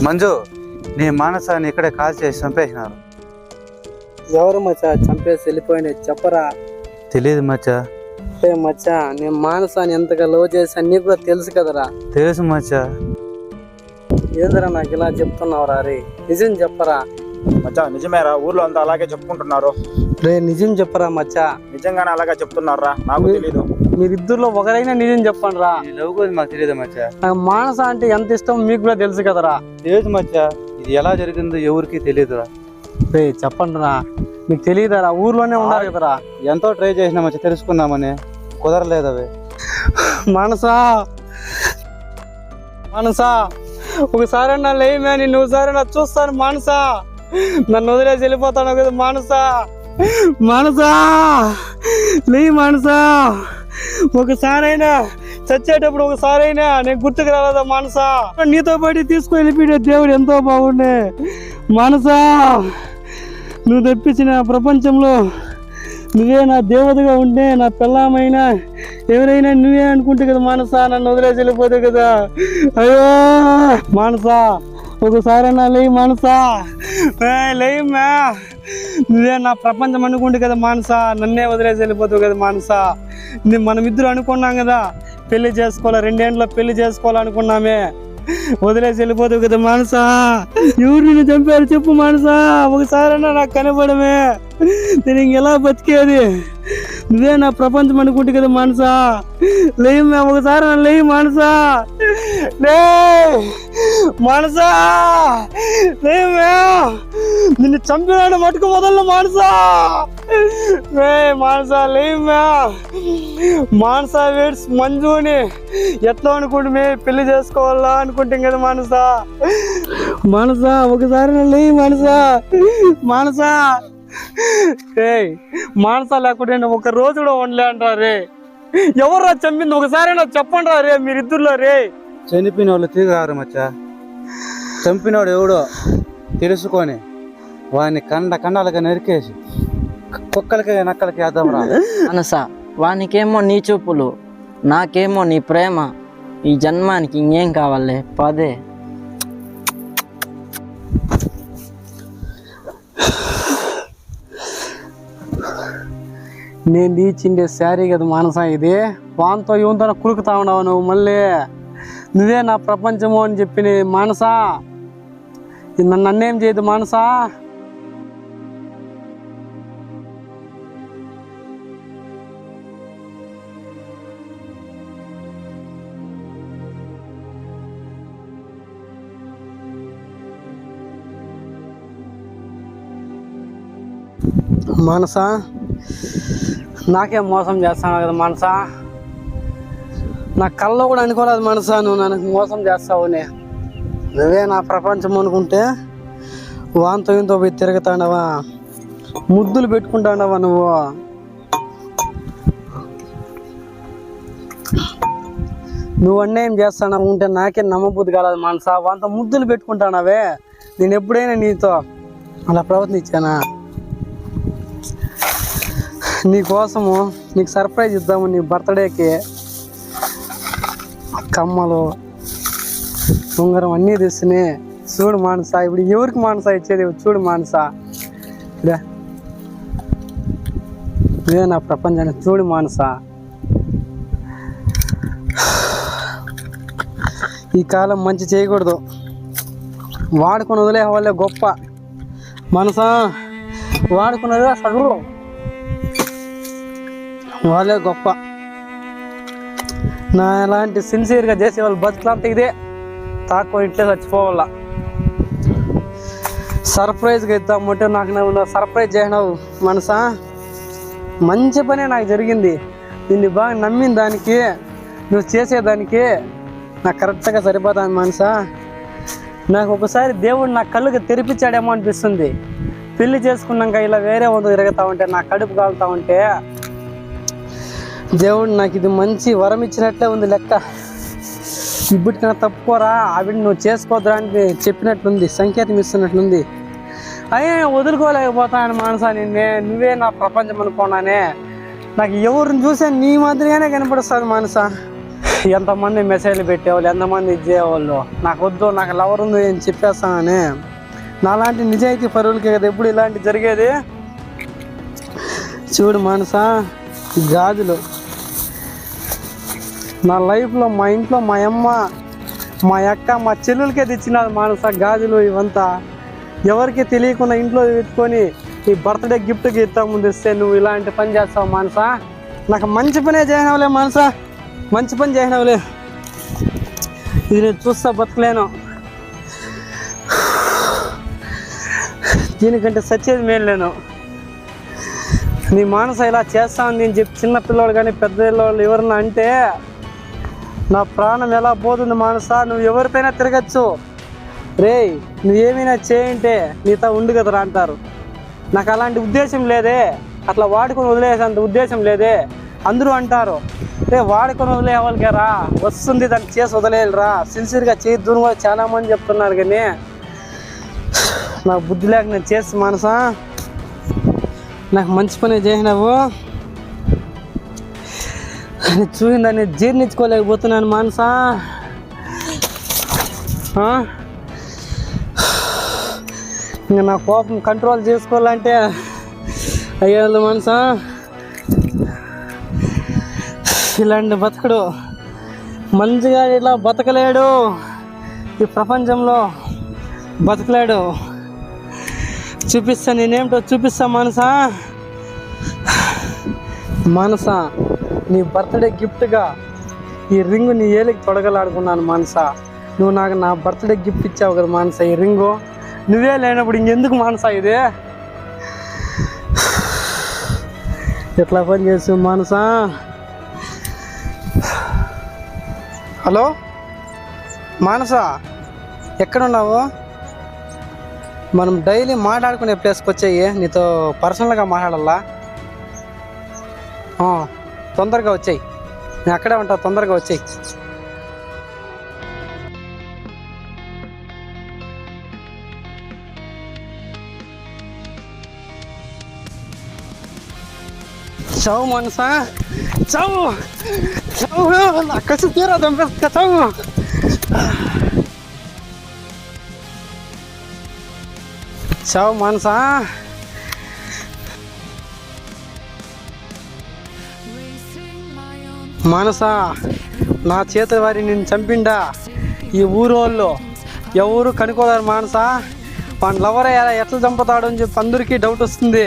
మంజు, నీ మానసాన్ని ఇక్కడే కాల్ చేసి చంపేసినారు. ఎవరు మచ్చా చంపేసి వెళ్ళిపోయినాయి చెప్పరా? తెలియదు మచ్చా. మచ్చా నేను మానసాన్ని ఎంతగా లవ్ చేశాను నీకు కూడా తెలుసు కదరా. తెలుసు మచ్చా. ఏందిరా నాకు ఇలా చెప్తున్నావురా? రే నిజం చెప్పరా? మచ్చా నిజమేరా, ఊర్లో అంతా అలాగే చెప్పుకుంటున్నారు. రే నిజం చెప్పరా మచ్చా? నిజంగానే అలాగే చెప్తున్నారా? నాకు తెలీదు. మీరిద్దరిలో ఒకరైనా నిజం చెప్పండి రా. లవ్ గురించి మాకు తెలియదు మచ్చా. నాకు మానస అంటే ఎంత ఇష్టం మీకు కూడా తెలుసు కదరా. తెలియదు మచ్చా. ఇది ఎలా జరిగిందో ఎవరికి తెలియదురా. రే చెప్పండి రా, మీకు తెలియదరా? ఊర్లోనే ఉన్నారు కదరా. ఎంతో ట్రై చేసినా మచ్చా తెలుసుకుందామని, కుదరలేదు అవి. మానసా మానసా ఒకసారి నా లేమే, నిన్ను ఒకసారి నా చూస్తాను మానసా. నన్ను వదిలేసి వెళ్ళిపోతాను కదా మానసా. మానసా లే మానసా, ఒకసారైనా చచ్చేటప్పుడు ఒకసారైనా నేను గుర్తుకు రాలేదా మానసా? నీతో పాటు తీసుకుని వెళ్ళిపోయే దేవుడు ఎంతో బాగుండే మానసా. నువ్వు తెప్పించిన ప్రపంచంలో నువ్వే నా దేవతగా ఉంటే నా పిల్లమైనా ఎవరైనా నువ్వే అనుకుంటే కదా మానసా. నన్ను వదిలేసి వెళ్ళిపోతే కదా. అయ్యో మానసా ఒకసారైనా లేయి మానసా. లేయమ్మా, నువ్వే నా ప్రపంచం అనుకుంటే కదా మానసా. నన్నే వదిలేసి వెళ్ళిపోతావు కదా మానసా. మనమిద్దరు అనుకున్నాం కదా పెళ్లి చేసుకోవాలి, 2 ఏళ్ళలో పెళ్లి చేసుకోవాలనుకున్నామే. వదిలేసి వెళ్ళిపోతావు కదా మానసా. ఎవరు నిన్ను చంపారు చెప్పు మానసా. ఒకసారైనా నాకు కనపడమే, నేను ఇంకెలా బతికేది? నువ్వే నా ప్రపంచం అనుకుంటే కదా మానసా. లేయమ్మా ఒకసారి లేయి మానసా. లే మానసా లేయమ్మా, నిన్ను చంపినాడు మటుకు వదలను మానసా. మానసా లేయమ్మా. మానసా వేడ్స్ మంజుని ఎట్లా అనుకుంటే పెళ్లి చేసుకోవాలా అనుకుంటాం కదా మానసా. మానసా ఒకసారి లేయి మానసా. మానసా మానసా లేకుంటే నేను ఒక రోజు కూడా ఉండలే అంటారా రే. ఎవర్రా చంపింది ఒకసారి నాకు చెప్పండి రా రే మీరిద్దరులో రే. చనిపోయిన వాళ్ళు తిరిగి రారు మచ్చా. చంపినవాడు ఎవడో తెలుసుకొని వాడిని కండాలుగా నరికేసి కుక్కలకి నక్కలకి వేద్దాం రా. మనస వానికేమో నీ చూపులు, నాకేమో నీ ప్రేమ. ఈ జన్మానికి ఇంకేం కావాలే పదే. నేను తీర్చిండే శారీ కదా మానస ఇది. వాంతో ఇవంతో కురుకుతా ఉన్నావు నువ్వు. మళ్ళీ నువ్వే నా ప్రపంచము అని చెప్పి మానసా. నన్ను అన్నేం చేయదు మానసా. మానసా నాకేం మోసం చేస్తాను కదా మానసా. నా కల్లో కూడా అనుకోలేదు మనసా నువ్వు నన్ను మోసం చేస్తావుని. నువ్వే నా ప్రపంచం అనుకుంటే వాంతో ఇంతో పోయి తిరుగుతాండవా, ముద్దులు పెట్టుకుంటాండవా నువ్వు. నువ్వు అన్యాయం చేస్తాను ఉంటే నాకే నమ్మబుద్ధి కాలేదు మనసా. వాంతో ముద్దులు పెట్టుకుంటానవే. నేను ఎప్పుడైనా నీతో అలా ప్రవర్తించానా? నీకోసము నీకు సర్ప్రైజ్ ఇద్దాము. నీ బర్త్డేకి కమ్మలు ఉంగరం అన్నీ తెస్తున్నాయి. చూడు మానసా, ఇప్పుడు ఎవరికి మానసా ఇచ్చేది చూడు మానసా. ఇదే నా ప్రపంచాన్ని చూడు మానసా. ఈ కాలం మంచి చేయకూడదు, వాడుకొని వదిలే వాళ్ళే గొప్ప మనసా. వాడుకున్నది అసలు వాళ్ళే గొప్ప. నా ఇలాంటి సిన్సియర్గా చేసేవాళ్ళు బతుకులంతా ఇదే, తాక్కుని ఇట్లే చచ్చిపోవాలా. సర్ప్రైజ్గా ఇద్దామంటే నాకు నువ్వు సర్ప్రైజ్ చేసినావు మనసా. మంచి పనే నాకు జరిగింది. నిన్ను బాగా నమ్మిన దానికి, నువ్వు చేసేదానికి నాకు కరెక్ట్గా సరిపోతాను మనసా. నాకు ఒకసారి దేవుడు నా కళ్ళుకి తెరిపించాడేమో అనిపిస్తుంది. పెళ్లి చేసుకున్నాక ఇలా వేరే వంద తిరుగుతా ఉంటే, నా కడుపు కాలుతా ఉంటే దేవుడు నాకు ఇది మంచి వరం ఇచ్చినట్లే ఉంది లెక్క. ఇప్పటికైనా తప్పుకోరా, ఆవిడ నువ్వు చేసుకోద్దురా అని చెప్పినట్లుంది, సంకేతం ఇస్తున్నట్లుంది. అయ్యా వదులుకోలేకపోతాను మానసా నిన్నే. నువ్వే నా ప్రపంచం అనుకున్నానే. నాకు ఎవరిని చూసా నీ మాదిరిగానే కనపడుస్తుంది మానసా. ఎంతమంది మెసేజ్లు పెట్టేవాళ్ళు, ఎంతమంది ఇది చేయవాళ్ళు, నాకు వద్దు, నాకు లవర్ ఉంది అని చెప్పేస్తానని. నాలాంటి నిజాయితీ పరువులకి కదా ఎప్పుడు ఇలాంటి జరిగేది. చూడు మనసా, గాజులు నా లైఫ్లో మా ఇంట్లో మా అమ్మ, మా అక్క, మా చెల్లెలకే తెచ్చినారు మనసా గాజులు. ఇవంతా ఎవరికి తెలియకుండా ఇంట్లో పెట్టుకొని ఈ బర్త్డే గిఫ్ట్కి ఇస్తా ముందు ఇస్తే నువ్వు ఇలాంటి పని చేస్తావు మనసా. నాకు మంచి పనే చేయనవులే మనసా, మంచి పని చేయనవులే. ఇది నేను చూస్తా బతకలేను. దీనికంటే సచ్చేది మేలేను. నీ మానస ఇలా చేస్తాను నేను చెప్పి చిన్న పిల్లవాడు కానీ పెద్ద పిల్లవాళ్ళు ఎవరన్నా అంటే నా ప్రాణం ఎలా పోతుంది మానస. నువ్వు ఎవరిపైనా తిరగచ్చు, రేయ్ నువ్వేమైనా చేయంటే నీతో ఉండు కదరా అంటారు. నాకు అలాంటి ఉద్దేశం లేదే, అట్లా వాడుకొని వదిలేసేంత ఉద్దేశం లేదే. అందరూ అంటారు రే వాడుకొని వదిలే వాళ్ళకేరా వస్తుంది, దాన్ని చేసి వదిలేయాలిరా, సిన్సియర్గా చేయొద్దు కూడా చాలామంది చెప్తున్నారు. కానీ నాకు బుద్ధి లేక నేను చేసి మానసా, నాకు మంచి పని చేసినావు. చూసిందాన్ని జీర్ణించుకోలేకపోతున్నాను మానసా. ఇంకా నా కోపం కంట్రోల్ చేసుకోవాలంటే అయ్యేది మనసా. ఇలాంటి బతకడు మంచిగా ఇలా బతకలేడు, ఈ ప్రపంచంలో బతకలేడు. చూపిస్తా నేనేమిటో చూపిస్తా మనసా. మనసా నీ బర్త్డే గిఫ్ట్గా ఈ రింగు నీ ఏలికి తొడగలాడుకున్నాను మనసా. నువ్వు నాకు నా బర్త్డే గిఫ్ట్ ఇచ్చావు కదా మానస, ఈ రింగు నువ్వే లేనప్పుడు ఇంకెందుకు మానస ఇది ఎట్లా పని చేసు మానస. హలో మానస, ఎక్కడున్నావు? మనం డైలీ మాట్లాడుకునే ప్లేస్కి వచ్చాయి, నీతో పర్సనల్గా మాట్లాడాలా. తొందరగా వచ్చాయి, నేను అక్కడే ఉంటా, తొందరగా వచ్చాయి. చావు మనసా, చావు చావు, నా కసి తీరా దంపేస్తా, చావు. చావు మనసా. మనసా నా చేతి వారి నేను చంపిండా, ఈ ఊరు వాళ్ళు ఎవరు కనుక్కోలేరు మానసా. వాడిని లవర్ ఎట్లా చంపుతాడు అని చెప్పి అందరికీ డౌట్ వస్తుంది.